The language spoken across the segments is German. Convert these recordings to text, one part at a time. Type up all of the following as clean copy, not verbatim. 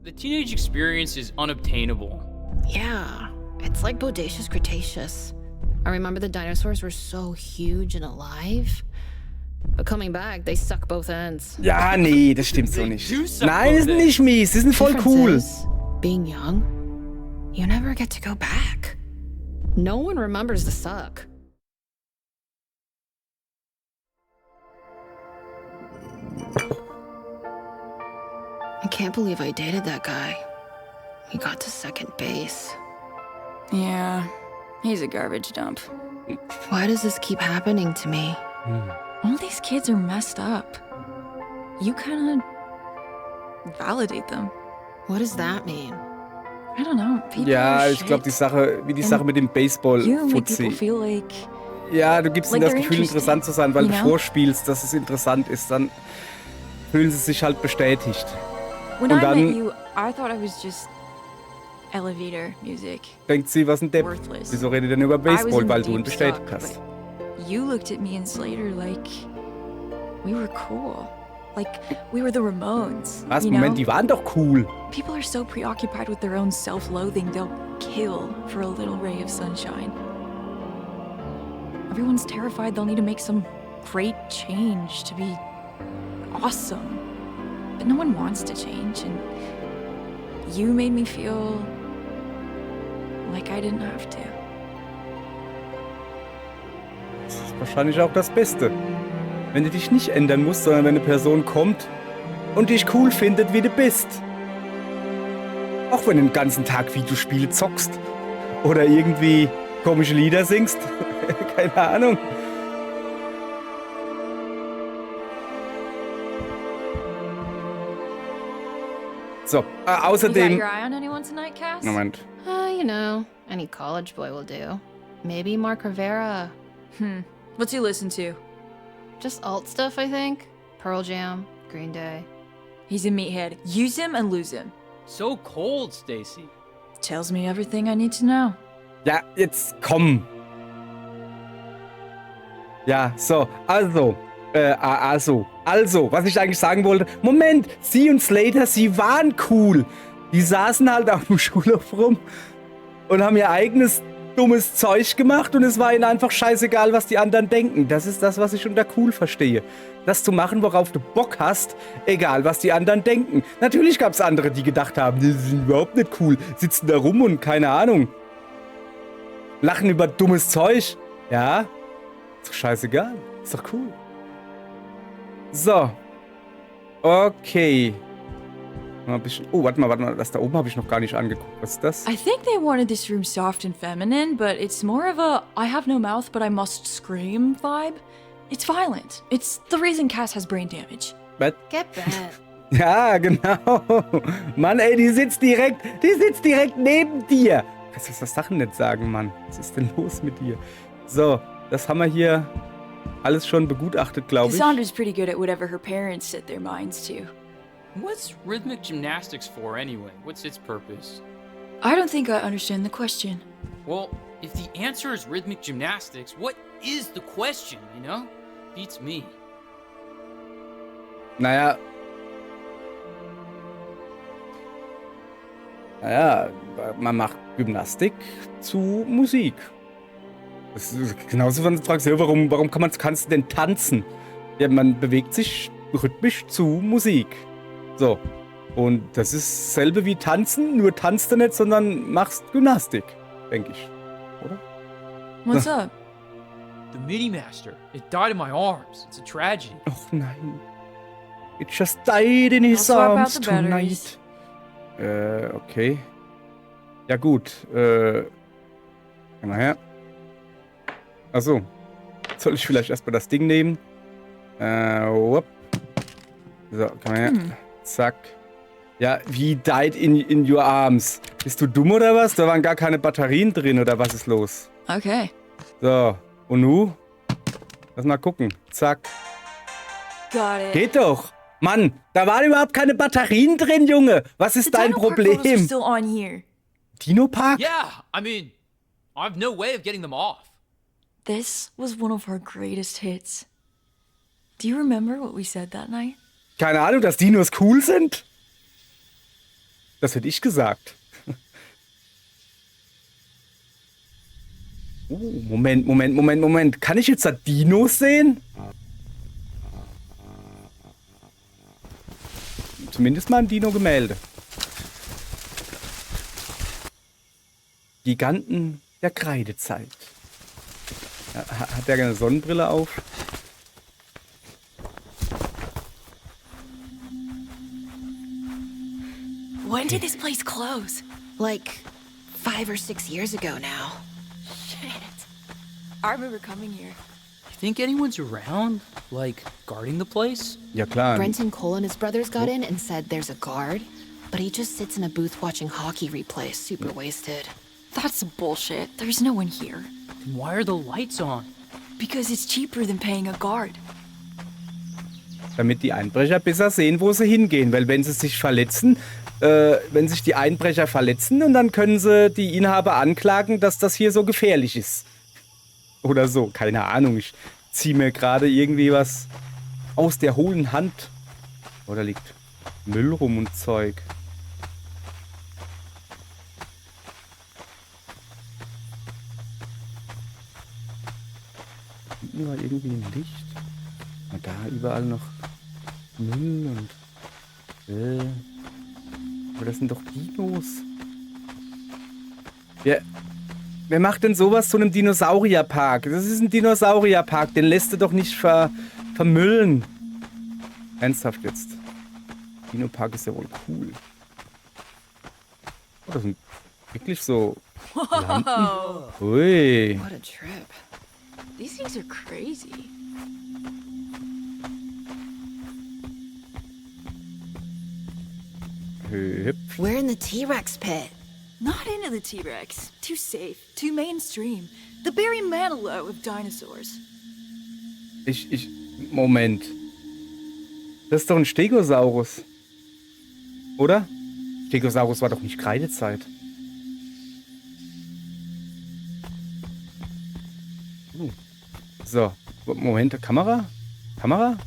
The teenage experience is unobtainable. Yeah, it's like Bodacious Cretaceous. I remember the dinosaurs were so huge and alive. But coming back, they suck both ends. Ja, nee, das stimmt so nicht. do suck Nein, die both sind nicht mies, die sind voll Difference cool. is, being young, you never get to go back. No one remembers the suck. I can't believe I dated that guy. He got to second base. Yeah, he's a garbage dump. Why does this keep happening to me? All these kids are messed up. You kind of validate them. What does that mean? I don't know. People Ja, are ich glaube, die shit. Sache, wie die Sache mit dem You make people Baseball-Fuzzi. feel like Ja, du gibst ihnen like das they're Gefühl, interesting, interessant zu sein, weil you du know? vorspielst, dass es interessant ist. Dann fühlen sie sich halt bestätigt. when Und I dann- met you, I thought I was just elevator music. Denkt sie, was ein Depp. Worthless. Wieso redet ihr denn über I was Baseball? in Weil the du ihn deep bestätigt suck, hast. but you looked at me and Slater like we were cool. Like we were the Ramones. Was? You Moment, know? die waren doch cool. People are so preoccupied with their own self-loathing, they'll kill for a little ray of sunshine. Everyone's terrified they'll need to make some great change to be awesome. But no one wants to change, and you made me feel like I didn't have to. Das ist wahrscheinlich auch das Beste. Wenn du dich nicht ändern musst, sondern wenn eine Person kommt und dich cool findet, wie du bist. Auch wenn du den ganzen Tag Videospiele zockst. Oder irgendwie komische Lieder singst. Keine Ahnung. So, You got außerdem... your eye on anyone tonight, Cass? Moment. You know, any college boy will do. Maybe Mark Rivera. What's he listen to? Just alt stuff, I think. Pearl Jam, Green Day. He's a meathead. Use him and lose him. So cold, Stacy. Tells me everything I need to know. Ja, jetzt komm. Ja, so, also, was ich eigentlich sagen wollte. Moment, sie und Slater, sie waren cool. Die saßen halt auf dem Schulhof rum und haben ihr eigenes dummes Zeug gemacht und es war ihnen einfach scheißegal, was die anderen denken. Das ist das, was ich unter cool verstehe. Das zu machen, worauf du Bock hast, egal, was die anderen denken. Natürlich gab es andere, die gedacht haben, die sind überhaupt nicht cool, sitzen da rum und keine Ahnung. Lachen über dummes Zeug. Ja, ist doch scheißegal. Ist doch cool. So. Okay. Mal ein bisschen. Oh, warte mal. Das da oben habe ich noch gar nicht angeguckt. Was ist das? I think they wanted this room soft and feminine, but it's more of a I have no mouth but I must scream vibe. It's violent. It's the reason Cass has brain damage. Was? Get that. Ja, genau. Mann, ey, die sitzt direkt neben dir. Kannst du das Sachen nicht sagen, Mann? Was ist denn los mit dir? So, das haben wir hier alles schon begutachtet, glaube ich. Cassandra's pretty good at whatever her parents set their minds to. What's rhythmic gymnastics for anyway? What's its purpose? I don't think I understand the question. Well, if the answer is rhythmic gymnastics, what is the question, you know? Beats me. Naja, man macht Gymnastik zu Musik. Das ist genauso, wenn du fragst, ja, warum kannst du denn tanzen? Ja, man bewegt sich rhythmisch zu Musik. So. Und das ist dasselbe wie tanzen, nur tanzt du nicht, sondern machst Gymnastik, denke ich. Oder? What's up? The MIDI master. It died in my arms. It's a tragedy. Och nein. It just died in his I'll swap out arms the batteries. tonight. Okay. Ja gut, komm mal her. Achso. Soll ich vielleicht erstmal das Ding nehmen? Whoop. So, komm mal her. Zack. Ja, wie died in your arms? Bist du dumm oder was? Da waren gar keine Batterien drin oder was ist los? Okay. So, und nu? Lass mal gucken. Zack. Got it. Geht doch. Mann, da waren überhaupt keine Batterien drin, Junge. Was ist The dein Dino Park photos are Problem? still on here. Dino Park? Yeah, I mean, I have no way of getting them off. This was one of our greatest hits. Do you remember what we said that night? Keine Ahnung, dass Dinos cool sind? Das hätte ich gesagt. Moment. Kann ich jetzt da Dinos sehen? Zumindest mal ein Dino-Gemälde. Giganten der Kreidezeit. Ja, hat der eine Sonnenbrille auf? When did this place close? Like 5 or 6 years ago now. Shit. I remember coming here. You think anyone's around? Like, guarding the place? Ja klar. Brenton Cole and his brothers got in and said there's a guard, but he just sits in a booth watching hockey replays, super wasted. That's bullshit. There's no one here. Then why are the lights on? Because it's cheaper than paying a guard. Damit die Einbrecher besser sehen, wo sie hingehen. Weil wenn sie sich verletzen, wenn sich die Einbrecher verletzen, und dann können sie die Inhaber anklagen, dass das hier so gefährlich ist. Oder so, keine Ahnung. Ich ziehe mir gerade irgendwie was aus der hohlen Hand. Oder liegt Müll rum und Zeug. Hinten war irgendwie ein Licht. Und da überall noch Müll und... Aber das sind doch Dinos. Wer macht denn sowas zu einem Dinosaurierpark? Das ist ein Dinosaurierpark. Den lässt du doch nicht vermüllen. Ernsthaft jetzt. Dino-Park ist ja wohl cool. Oh, das sind wirklich so Lampen. Ui. What a trip. These things are crazy. Hüpf. We're in the T-Rex pit. Not into the T-Rex. Too safe. Too mainstream. The Barry Manilow of dinosaurs. Moment. Das ist doch ein Stegosaurus. Oder? Stegosaurus war doch nicht Kreidezeit. So. Moment, Kamera? Kamera?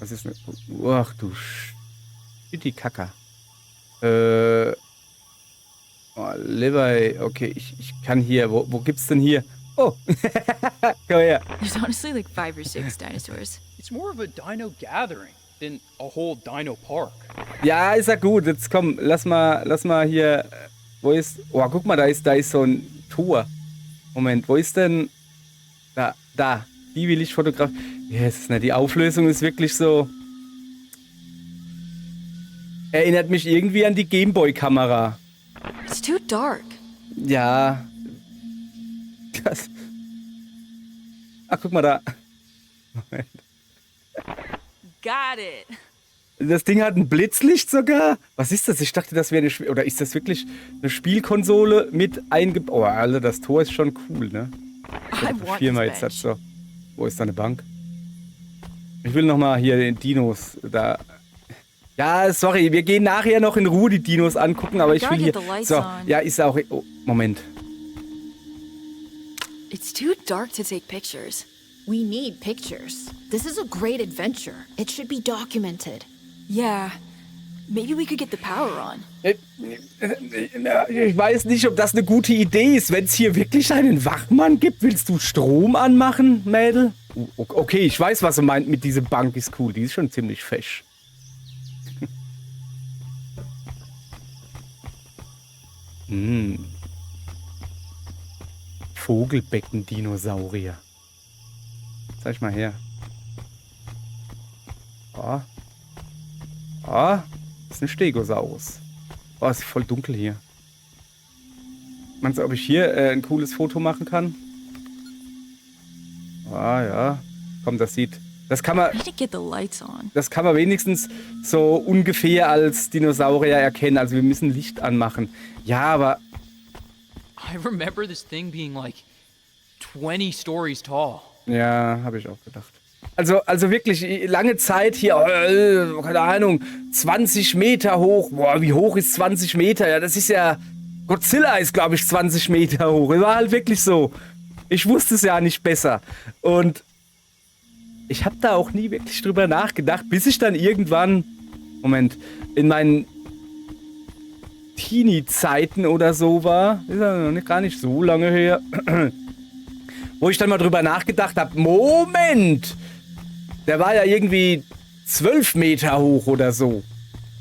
Was ist denn? Ach du die Kacker. Oh, Levi. Okay, ich kann hier. Wo gibt's denn hier? Oh. Komm her. There's honestly like 5 or 6 dinosaurs. It's more of a dino gathering than a whole dino park. Ja, ist ja gut. Jetzt komm, lass mal hier. Wo ist. Oh, guck mal, da ist so ein Tor. Moment, wo ist denn. Da. Die will ich fotografieren. Yes, ne, die Auflösung ist wirklich so. Erinnert mich irgendwie an die Gameboy-Kamera. It's too dark. Ja. Das. Ach, guck mal da. Moment. Got it. Das Ding hat ein Blitzlicht sogar. Was ist das? Ich dachte, das wäre eine oder ist das wirklich eine Spielkonsole mit eingebaut? Oh, Alter, das Tor ist schon cool, ne? I want Viermal this jetzt das so. Wo ist da eine Bank? Ich will noch mal hier den Dinos da. Ja, sorry, wir gehen nachher noch in Ruhe die Dinos angucken, aber ich will hier. So, ja, ist auch. Oh, Moment. It's too dark to take pictures. We need pictures. This is a great adventure. It should be documented. Yeah. Maybe we could get the power on. Ich weiß nicht, ob das eine gute Idee ist. Wenn es hier wirklich einen Wachmann gibt, willst du Strom anmachen, Mädel? Okay, ich weiß, was er meint mit dieser Bank ist cool. Die ist schon ziemlich fesch. Vogelbecken-Dinosaurier. Zeig mal her. Oh. Oh. Das ist ein Stegosaurus. Oh, ist voll dunkel hier. Meinst du, ob ich hier ein cooles Foto machen kann? Ah, ja. Komm, das sieht... Das kann man... I need to get the lights on. Das kann man wenigstens so ungefähr als Dinosaurier erkennen. Also wir müssen Licht anmachen. Ja, aber... I remember this thing being like 20 stories tall. Ja, habe ich auch gedacht. Also wirklich lange Zeit hier, keine Ahnung, 20 Meter hoch. Boah, wie hoch ist 20 Meter? Ja, das ist ja... Godzilla ist, glaube ich, 20 Meter hoch. War halt wirklich so. Ich wusste es ja nicht besser. Und ich habe da auch nie wirklich drüber nachgedacht, bis ich dann irgendwann, Moment, in meinen Teenie-Zeiten oder so war. Ist ja noch gar nicht so lange her. Wo ich dann mal drüber nachgedacht habe, Moment! Der war ja irgendwie 12 Meter hoch oder so.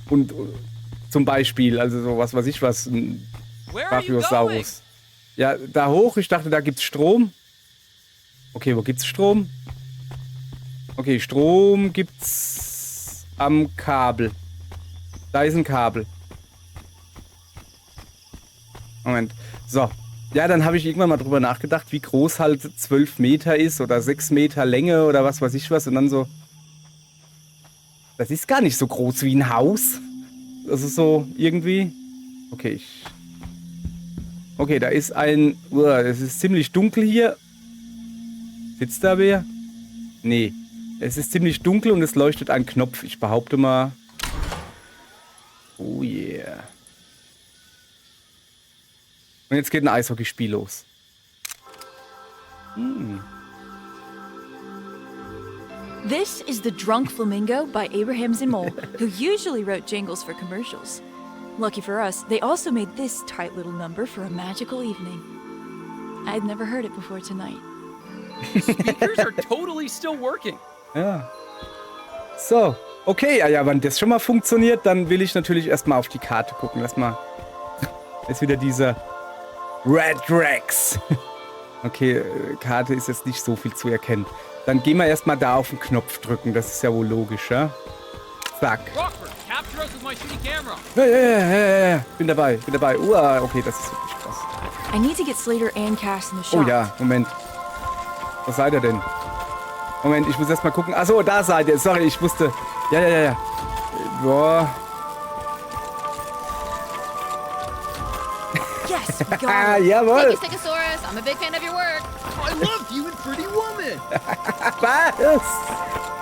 Und zum Beispiel, also so was weiß ich was, ein Where are you going? Brachiosaurus. Ja, da hoch, ich dachte, da gibt's Strom. Okay, wo gibt's Strom? Okay, Strom gibt's am Kabel. Da ist ein Kabel. Moment. So. Ja, dann habe ich irgendwann mal drüber nachgedacht, wie groß halt 12 Meter ist oder 6 Meter Länge oder was weiß ich was. Und dann so, das ist gar nicht so groß wie ein Haus. Das ist so irgendwie. Okay, okay, da ist ein. Es ist ziemlich dunkel hier. Sitzt da wer? Nee. Es ist ziemlich dunkel und es leuchtet ein Knopf. Ich behaupte mal. Oh yeah. Und jetzt geht ein Eishockeyspiel los. This is The Drunk Flamingo by Abraham Zimmel, who usually wrote jingles for commercials. Lucky for us, they also made this tight little number for a magical evening. I'd never heard it before tonight. Speakers are totally still working. Ja. So. Okay, ja, wenn das schon mal funktioniert, dann will ich natürlich erstmal auf die Karte gucken. Lass mal. Ist wieder dieser Red Rex. Okay, Karte ist jetzt nicht so viel zu erkennen. Dann gehen wir erstmal da auf den Knopf drücken. Das ist ja wohl logisch, ja? Zack. Rockford, capture us with my shitty camera. Ja. Bin dabei. Okay, das ist wirklich krass. I need to get Slater and Cass in the Oh shop. ja, Moment. Was seid ihr denn? Moment, ich muss erst mal gucken. Achso, da seid ihr. Sorry, ich wusste. Ja. Boah. Yes, we got Ah, it. jawohl. Thank you, Stegosaurus. I'm a big fan of your work. I loved you in Pretty Woman. Was?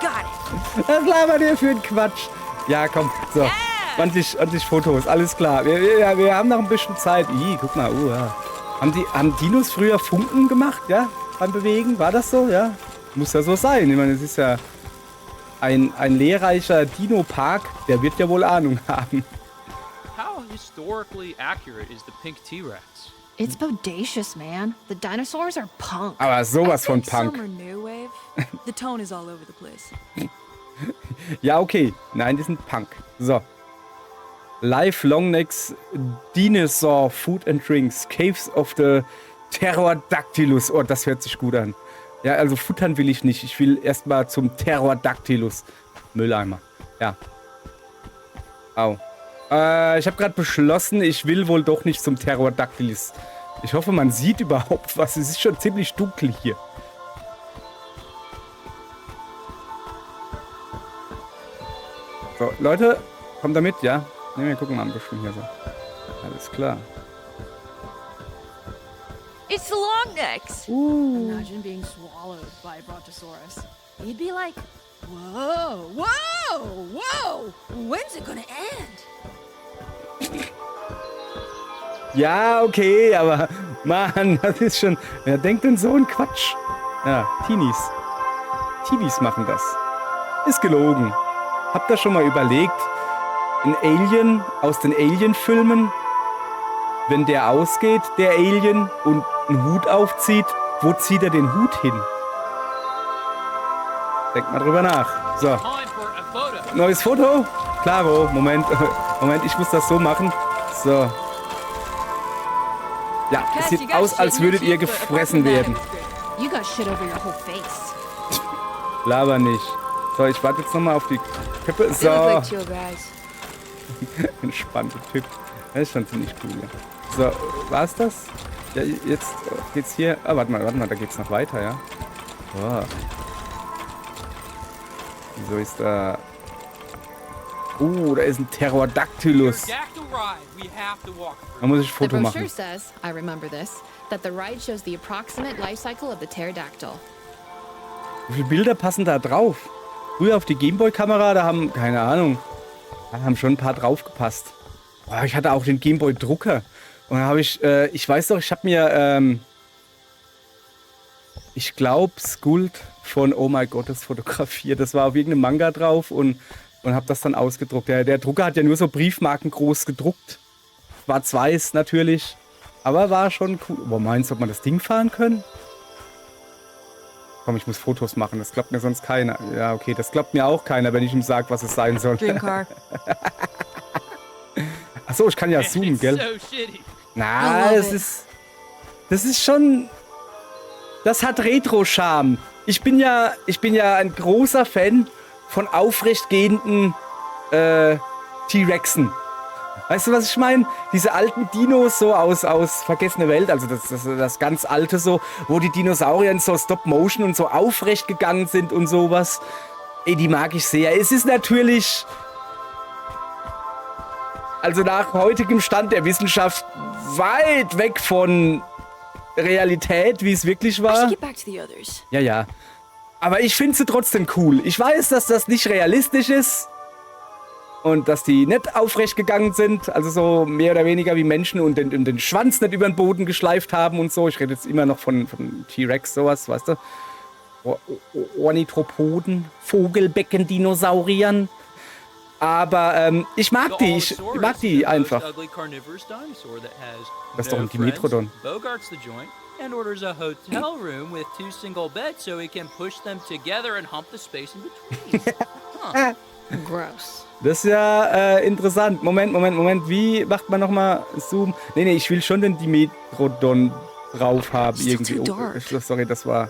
Got it. Was labert ihr für ein Quatsch? Ja, komm. So. Und ich Fotos. Alles klar. Wir haben noch ein bisschen Zeit. Guck mal. Ja. Haben Dinos früher Funken gemacht? Ja? Beim Bewegen? War das so? Ja. Muss ja so sein. Ich meine, es ist ja ein lehrreicher Dino-Park. Der wird ja wohl Ahnung haben. How historically accurate is the pink T-Rex? It's bodacious, man. The dinosaurs are punk. Aber sowas I von think some Punk. are new wave. The tone is all over the place. Ja, okay. Nein, die sind Punk. So. Live Longnecks Dinosaur Food and Drinks. Caves of the Pterodactylus. Oh, das hört sich gut an. Ja, also futtern will ich nicht. Ich will erstmal zum Pterodactylus. Mülleimer. Ja. Au. Ich habe gerade beschlossen, ich will wohl doch nicht zum Pterodactylus. Ich hoffe, man sieht überhaupt was. Es ist schon ziemlich dunkel hier. So, Leute, kommt da mit, ja? Ne, wir gucken mal ein bisschen hier so. Alles klar. It's the Longnecks. Imagine being swallowed by a brontosaurus. You'd be like, whoa, whoa, whoa. When's it gonna end? Ja, okay, aber Mann, das ist schon... Wer denkt denn so ein Quatsch? Ja, Teenies. Teenies machen das. Ist gelogen. Habt ihr schon mal überlegt, ein Alien aus den Alien-Filmen, wenn der ausgeht, der Alien, und einen Hut aufzieht, wo zieht er den Hut hin? Denkt mal drüber nach. So, Time for a photo. neues Foto. Klaro, Moment, ich muss das so machen. So. Ja, es Cass, sieht you got aus, shit als in your würdet ihr cheeks, but apart gefressen from that, it werden. was good. You got shit over your whole face. Laber nicht. So, ich warte jetzt nochmal auf die Kippe. They look So, like chill guys. entspannter Typ. Das ist schon ziemlich cool. Ja. So, war's das? Ja, jetzt geht's hier. Ah, warte mal, da geht's noch weiter, ja? Oh. Wieso ist da... da ist ein Pterodactylus. Pterodactyl ride. We have to walk Da through. muss ich ein The Foto brochure machen. says, I remember this, that the ride shows the approximate life cycle of the pterodactyl. Wie viele Bilder passen da drauf? Früher auf die Gameboy-Kamera, da haben, keine Ahnung, da haben schon ein paar draufgepasst. Boah, ich hatte auch den Gameboy-Drucker. Und da habe ich weiß doch, ich habe mir, ich glaube, Skuld von Oh My God, das fotografiert. Das war auf irgendeinem Manga drauf und habe das dann ausgedruckt. Der Drucker hat ja nur so Briefmarken groß gedruckt. Schwarz-Weiß natürlich. Aber war schon cool. Boah, meinst du, ob man das Ding fahren können? Komm, ich muss Fotos machen. Das glaubt mir sonst keiner. Ja, okay, das glaubt mir auch keiner, wenn ich ihm sage, was es sein soll. Dream car. Achso, ich kann ja zoomen, It's gell? so shitty. Na, I es love ist... Das ist schon... Das hat Retro-Charme. Ich bin ja ein großer Fan von aufrechtgehenden T-Rexen. Weißt du, was ich meine? Diese alten Dinos so aus Vergessene Welt, also das ganz alte so, wo die Dinosaurier in so Stop-Motion und so aufrecht gegangen sind und sowas. Ey, die mag ich sehr. Es ist natürlich... Also nach heutigem Stand der Wissenschaft weit weg von Realität, wie es wirklich I war. should get back to the others. Ja, ja. Aber ich finde sie trotzdem cool. Ich weiß, dass das nicht realistisch ist. Und dass die nicht aufrecht gegangen sind. Also so mehr oder weniger wie Menschen und den Schwanz nicht über den Boden geschleift haben und so. Ich rede jetzt immer noch von T-Rex, sowas, weißt du. Ornithopoden, Vogelbecken-Dinosauriern. Aber ich mag die. Ich mag die einfach. Das ist doch ein Dimetrodon. Bogarts the joint and orders a hotel room with 2 single beds so he can push them together and hump the space in between. Gross. Das ist ja interessant. Moment. Wie macht man nochmal Zoom? Nee, ich will schon den Dimetrodon drauf haben. It's still Irgendwie. too dark. Sorry, das war...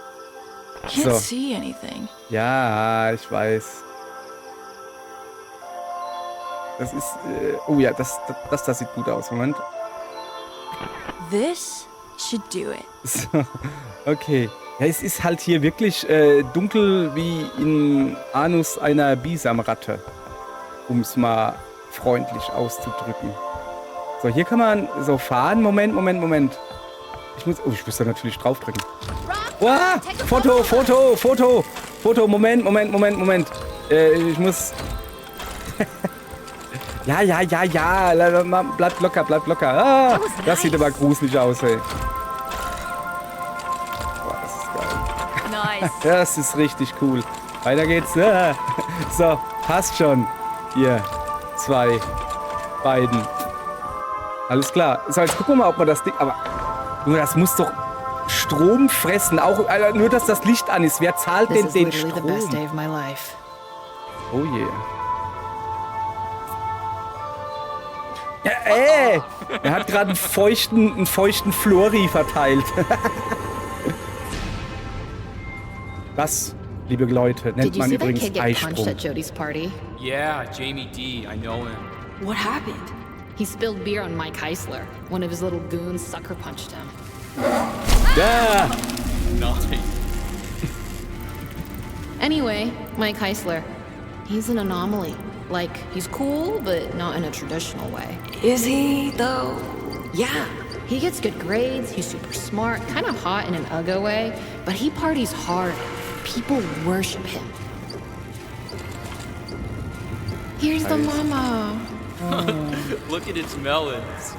Can't So. see anything. Ja, ich weiß. Das ist... oh ja, das sieht gut aus. Moment. This should do it. So, okay. Ja, es ist halt hier wirklich dunkel wie im Anus einer Bisamratte. Um es mal freundlich auszudrücken. So, hier kann man so fahren. Moment. Ich muss da natürlich draufdrücken. Wow, Foto. Moment. Ich muss... Ja. Bleibt locker. Ah, das sieht aber gruselig aus, ey. Boah, das ist geil. Nice. Das ist richtig cool. Weiter geht's. Ah. So, passt schon. Hier, 2, beiden. Alles klar. So, jetzt gucken wir mal, ob man das Ding... Aber nur das muss doch Strom fressen. Auch nur, dass das Licht an ist. Wer zahlt This denn is den literally the best day Strom? of my life. Oh yeah. Ja, er hat gerade einen feuchten Flori verteilt. Das, liebe Leute, nennt Did you man see that übrigens kid get punched Eisprung. at Jody's party? Yeah, Jamie D, I know him. What happened? He spilled beer on Mike Heisler. One of his little goons sucker punched him. Ja, Nice. Anyway, Mike Heisler. He's an anomaly. Like, he's cool, but not in a traditional way. Is he, though? Yeah, he gets good grades, he's super smart, kind of hot in an uggo way, but he parties hard. People worship him. Here's the mama. Look at its melon. So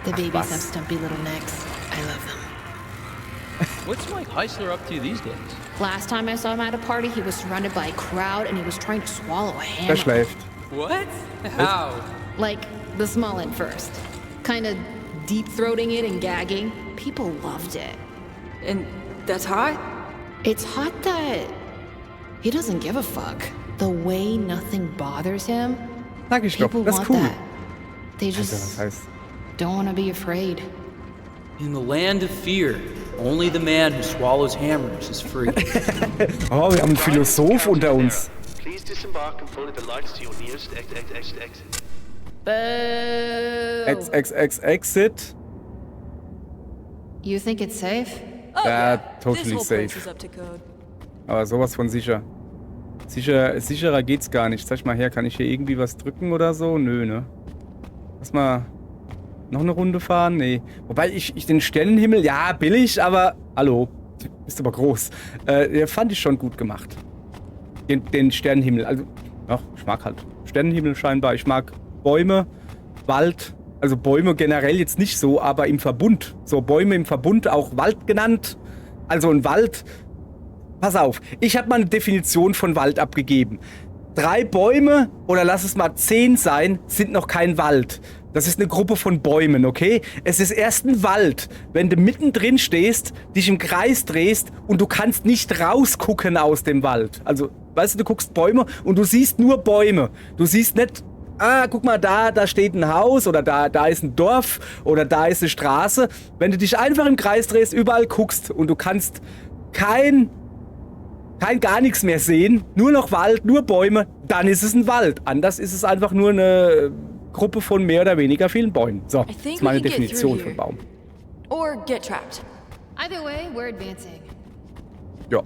The babies was. have stumpy little necks. I love them. what's Mike Heisler up to these days? Last time I saw him at a party, he was surrounded by a crowd and he was trying to swallow a er hammer. schläft. What? How? Like, the small end first. Kind of deep-throating it and gagging. People loved it. And that's hot? It's hot that he doesn't give a fuck. The way nothing bothers him, Sag ich doch, people das want ist cool. that. They Alter, was just heißt? don't want to be afraid. In the land of fear, only the man who swallows hammers is free. Oh, wir haben einen Philosoph unter uns. Please disembark and follow the lights to your nearest exit. Boo! Exit. You think it's safe? Oh, Yeah, This totally whole place safe. is up to code. Aber sowas von sicher. Sicherer geht's gar nicht. Zeig mal her, kann ich hier irgendwie was drücken oder so? Nö, ne? Lass mal noch eine Runde fahren? Nee. Wobei ich den Sternenhimmel, ja, billig, aber... Hallo, ist aber groß. Der fand ich schon gut gemacht. Den Sternenhimmel. Also, ja, ich mag halt Sternenhimmel scheinbar. Ich mag Bäume, Wald. Also Bäume generell jetzt nicht so, aber im Verbund. So Bäume im Verbund, auch Wald genannt. Also ein Wald... Pass auf, ich habe mal eine Definition von Wald abgegeben. 3 Bäume oder lass es mal 10 sein, sind noch kein Wald. Das ist eine Gruppe von Bäumen, okay? Es ist erst ein Wald, wenn du mittendrin stehst, dich im Kreis drehst und du kannst nicht rausgucken aus dem Wald. Also, weißt du, du guckst Bäume und du siehst nur Bäume. Du siehst nicht, guck mal, da steht ein Haus oder da ist ein Dorf oder da ist eine Straße. Wenn du dich einfach im Kreis drehst, überall guckst und du kannst gar nichts mehr sehen, nur noch Wald, nur Bäume, dann ist es ein Wald. Anders ist es einfach nur eine Gruppe von mehr oder weniger vielen Bäumen. So, das ist meine Definition von Baum. Or get trapped. Either way, we're advancing. Ja.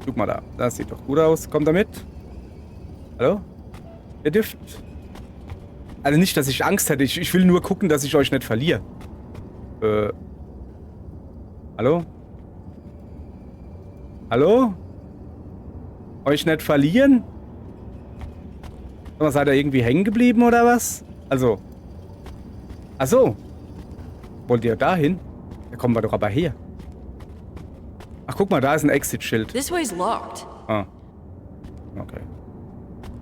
Guck mal da. Das sieht doch gut aus. Kommt da mit. Hallo? Ihr dürft... Also nicht, dass ich Angst hätte. Ich will nur gucken, dass ich euch nicht verliere. Hallo? Hallo? Euch nicht verlieren? Seid ihr irgendwie hängen geblieben oder was? Also. Ach so. Wollt ihr dahin? Da kommen wir doch aber her. Ach, guck mal, da ist ein Exit-Schild. This way's locked. Ah. Okay.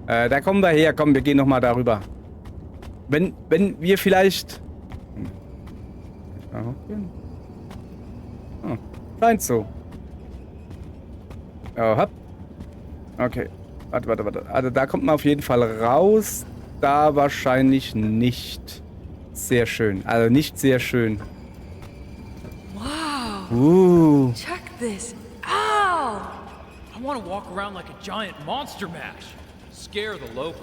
Da kommen wir her. Komm, wir gehen nochmal darüber. Wenn wir vielleicht... scheint so. Ja, hopp. Okay. Warte. Also da kommt man auf jeden Fall raus. Da wahrscheinlich nicht. Sehr schön. Also nicht sehr schön. Wow. Check this out. I want to walk around like a giant monster mash. Scare the locals.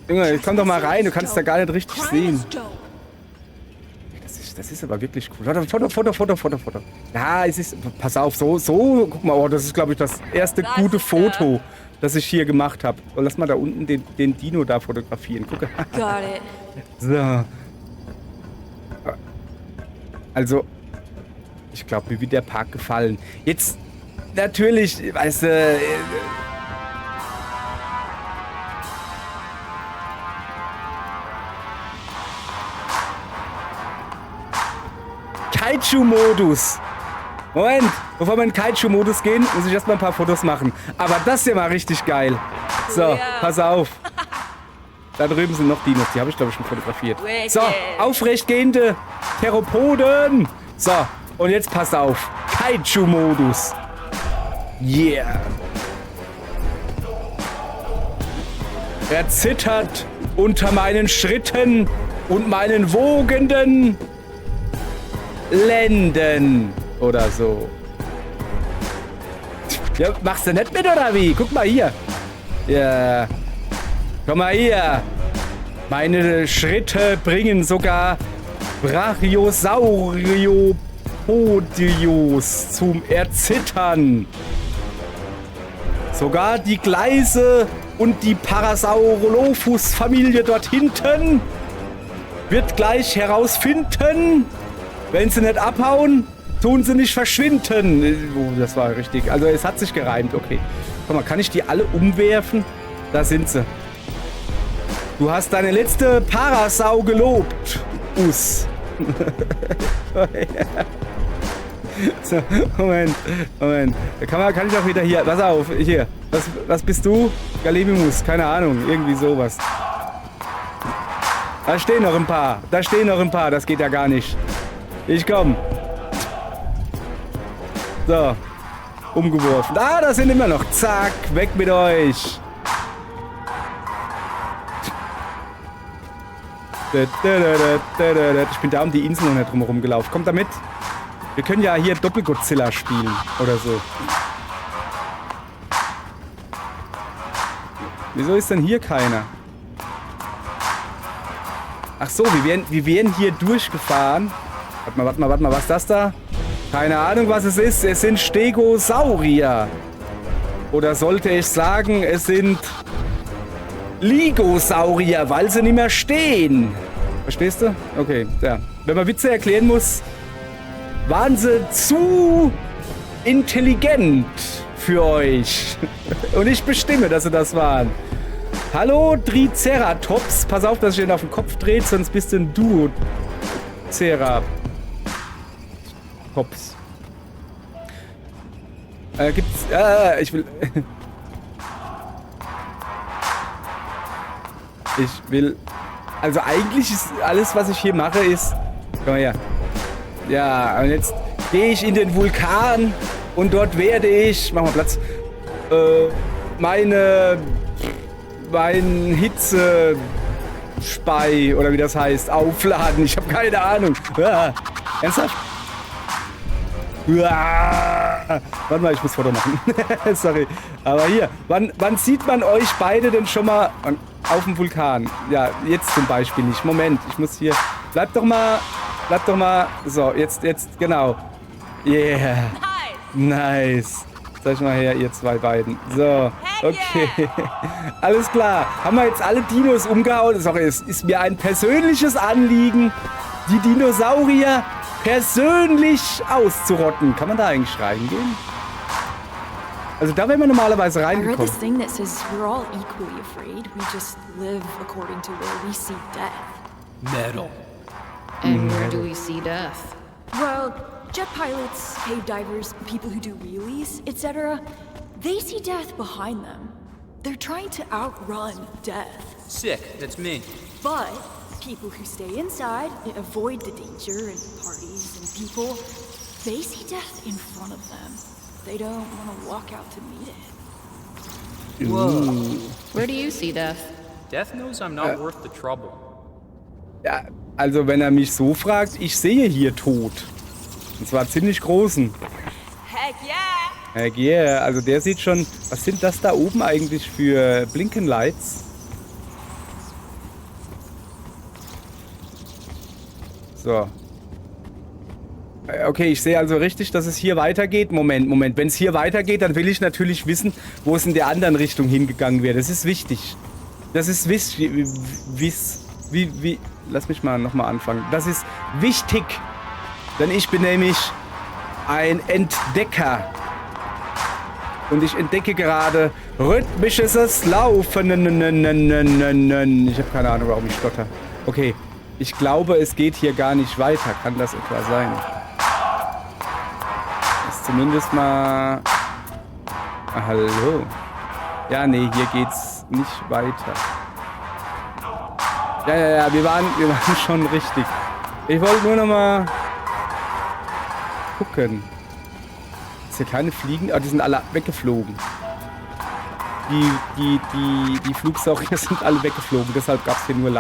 Junge, komm doch mal rein. Du kannst da gar nicht richtig sehen. Das ist aber wirklich cool. Warte, Foto. Ja, es ist... Pass auf, so. Guck mal, das ist, glaube ich, das erste gute Foto, das ich hier gemacht habe. So, lass mal da unten den Dino da fotografieren. Gucke. Got it. So. Also, ich glaube, mir wird der Park gefallen. Jetzt, natürlich, weißt du... Kaiju-Modus. Moment, bevor wir in den Kaiju-Modus gehen, muss ich erstmal ein paar Fotos machen. Aber das ist ja mal richtig geil. So, pass auf. Da drüben sind noch Dinos, die habe ich, glaube ich, schon fotografiert. So, aufrechtgehende Theropoden. So, und jetzt pass auf. Kaiju-Modus. Yeah. Er zittert unter meinen Schritten und meinen wogenden Lenden oder so. Ja, machst du nicht mit oder wie? Guck mal hier. Ja. Komm mal hier. Meine Schritte bringen sogar Brachiosauriopodius zum Erzittern. Sogar die Gleise und die Parasaurolophus-Familie dort hinten wird gleich herausfinden, wenn sie nicht abhauen, tun sie nicht verschwinden. Oh, das war richtig. Also es hat sich gereimt, okay. Guck mal, kann ich die alle umwerfen? Da sind sie. Du hast deine letzte Parasau gelobt, Us. So, Moment. Kann ich auch wieder hier. Pass auf, hier. Was bist du? Gallimimus, keine Ahnung. Irgendwie sowas. Da stehen noch ein paar. Das geht ja gar nicht. Ich komm. So. Umgeworfen. Da sind immer noch. Zack. Weg mit euch. Ich bin da um die Insel noch nicht drumherum gelaufen. Kommt da mit. Wir können ja hier Doppel-Godzilla spielen. Oder so. Wieso ist denn hier keiner? Ach so, wir wären hier durchgefahren. Warte mal, was ist das da? Keine Ahnung, was es ist. Es sind Stegosaurier. Oder sollte ich sagen, es sind Ligosaurier, weil sie nicht mehr stehen. Verstehst du? Okay, ja. Wenn man Witze erklären muss, waren sie zu intelligent für euch. Und ich bestimme, dass sie das waren. Hallo, Triceratops. Pass auf, dass ich den auf den Kopf dreht, sonst bist du ein Duo-Ceratops. Gibt's... ich will... Ich will... Also eigentlich ist alles, was ich hier mache, ist... Komm mal her. Ja, und jetzt gehe ich in den Vulkan und dort werde ich... Mach mal Platz. Mein Hitzespei, oder wie das heißt, aufladen. Ich habe keine Ahnung. Ernsthaft? Warte mal, ich muss Foto machen. Sorry. Aber hier, wann sieht man euch beide denn schon mal auf dem Vulkan? Ja, jetzt zum Beispiel nicht. Moment, ich muss hier... Bleib doch mal... So, jetzt, genau. Yeah. Nice. Zeig mal her, ihr zwei beiden. So, okay. Alles klar. Haben wir jetzt alle Dinos umgehauen? Sorry, es ist mir ein persönliches Anliegen, die Dinosaurier persönlich auszurotten. Kann man da eigentlich reingehen? Also da wären wir normalerweise I read reingekommen. this thing that says we're all equally afraid. We just live according to where we see death. Metal. And where do we see death? Well, jet pilots, cave divers, people who do wheelies, etc. They see death behind them. They're trying to outrun death. Sick, that's me. But people who stay inside, avoid the danger and parties and people, they see death in front of them. They don't want to walk out to meet it. Whoa. Where do you see death? Death knows I'm not worth the trouble. Ja, also wenn er mich so fragt, ich sehe hier Tod. Und zwar ziemlich großen. Heck yeah! Heck yeah, also der sieht schon... Was sind das da oben eigentlich für Blinkenlights? So. Okay, ich sehe also richtig, dass es hier weitergeht. Moment. Wenn es hier weitergeht, dann will ich natürlich wissen, wo es in der anderen Richtung hingegangen wäre. Das ist wichtig. Das ist lass mich mal nochmal anfangen. Das ist wichtig. Denn ich bin nämlich ein Entdecker. Und ich entdecke gerade rhythmisches Laufen. Ich habe keine Ahnung, warum ich stotter. Okay, ich glaube, es geht hier gar nicht weiter. Kann das etwa sein? Ist zumindest mal... Ah, hallo. Ja, nee, hier geht's nicht weiter. Ja, wir waren schon richtig. Ich wollte nur noch mal gucken. Ist hier keine Fliegen? Ah, die sind alle weggeflogen. Die Flugsaurier sind alle weggeflogen, deshalb gab es hier nur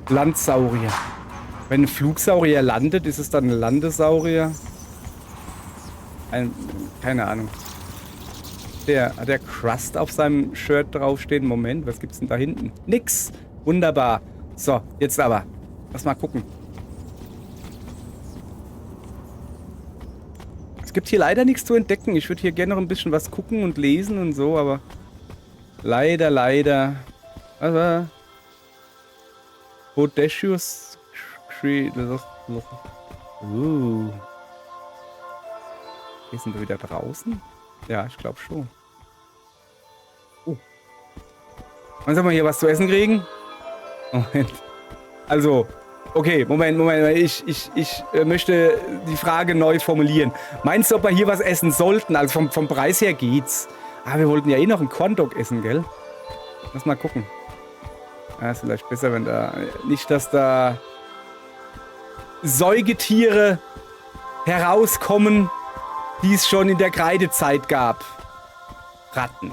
Landsaurier. Wenn ein Flugsaurier landet, ist es dann ein Landesaurier? Keine Ahnung. Hat der Crust auf seinem Shirt draufstehen? Moment, was gibt's denn da hinten? Nix. Wunderbar. So, jetzt aber. Lass mal gucken. Es gibt hier leider nichts zu entdecken. Ich würde hier gerne noch ein bisschen was gucken und lesen und so, aber leider. Aber Bodacious Tree. Hier sind wir wieder draußen? Ja, ich glaube schon. Oh. Wollen wir mal hier was zu essen kriegen? Moment. Also, okay, Moment. Ich möchte die Frage neu formulieren. Meinst du, ob wir hier was essen sollten? Also vom Preis her geht's. Ah, wir wollten ja eh noch einen Corndog essen, gell? Lass mal gucken. Ja, ist vielleicht besser, wenn da... Nicht, dass da Säugetiere herauskommen, die es schon in der Kreidezeit gab. Ratten.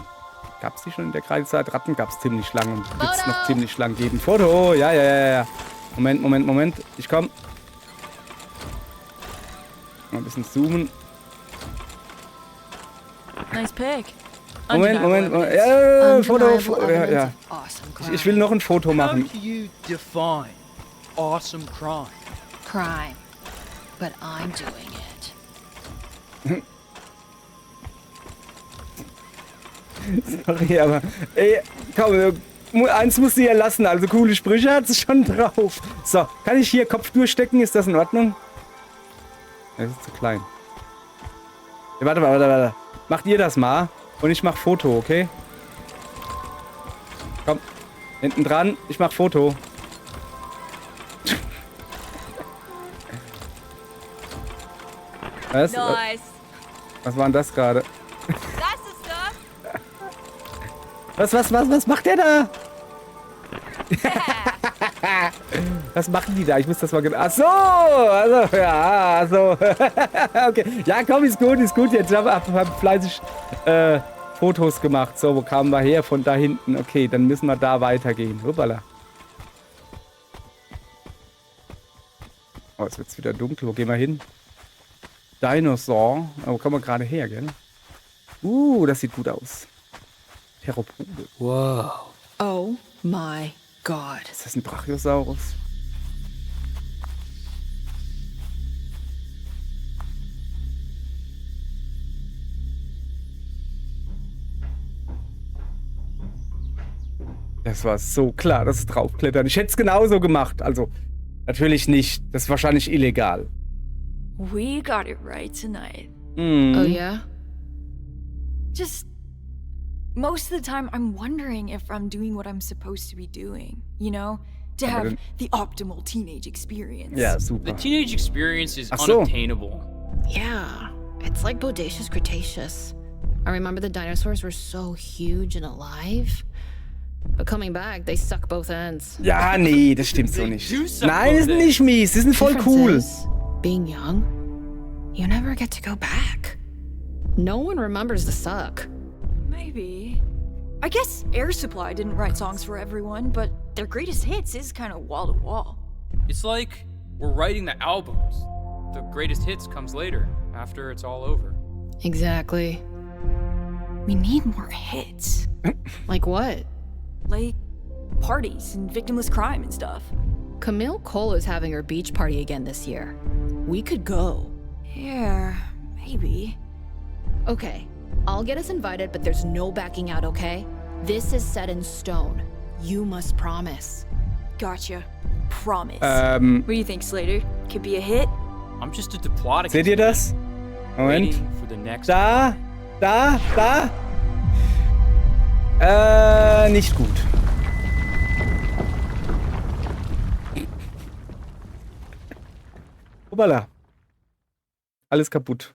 Gab es die schon in der Kreidezeit? Ratten gab es ziemlich lang und wird es noch ziemlich lang geben. Foto! Ja. Moment. Ich komm. Mal ein bisschen zoomen. Nice pick. Moment. Ja, Foto. Ja. Awesome crime. Ich will noch ein Foto How machen. do you define awesome crime? Crime. But I'm doing it. Sorry, aber... Ey, komm, eins musst du ja lassen. Also coole Sprüche hat sie schon drauf. So, kann ich hier Kopf durchstecken? Ist das in Ordnung? Das ist zu klein. Ja, warte. Macht ihr das mal und ich mach Foto, okay? Komm, hinten dran, ich mach Foto. Was? Nice. Was war denn das gerade? That's the stuff. Was macht der da? Was machen die da? Ich muss das mal genau. Ach so! Also, ja, also. Okay. Ja, komm, ist gut jetzt. Ich hab fleißig Fotos gemacht. So, wo kamen wir her? Von da hinten. Okay, dann müssen wir da weitergehen. Hoppala. Oh, jetzt wird's wieder dunkel. Wo gehen wir hin? Dinosaur. Oh, wo kommen wir gerade her, gell? Das sieht gut aus. Theropode. Whoa. Oh my god. Ist das ein Brachiosaurus? Das war so klar, das Draufklettern. Ich hätte es genauso gemacht. Also, natürlich nicht. Das ist wahrscheinlich illegal. We got it right tonight. Mhm. Oh yeah? Just most of the time, I'm wondering if I'm doing what I'm supposed to be doing. You know, to Aber have dann- the optimal teenage experience. Ja, The super. teenage experience is Ach so. unobtainable. Yeah. It's like Bodacious Cretaceous. I remember the dinosaurs were so huge and alive. But coming back, they suck both ends. Ja, nee, das stimmt so They nicht. do suck Nein, die both sind ends. nicht mies. Die sind voll Difference cool. is, being young, you never get to go back. No one remembers the suck. Maybe. I guess Air Supply didn't write songs for everyone, but their greatest hits is kind of wall to wall. It's like we're writing the albums. The greatest hits comes later, after it's all over. Exactly. We need more hits. Like what? Like parties and victimless crime and stuff. Camille Cole is having her beach party again this year. We could go. Yeah, maybe. Okay, I'll get us invited, but there's no backing out, okay? This is set in stone. You must promise. Gotcha. Promise. Äh. What do you think, Slater? Could be a hit? I'm just a Diplodocus. Seht ihr das? Moment. Waiting for the next. Da. Nicht gut. Hoppala. Alles kaputt.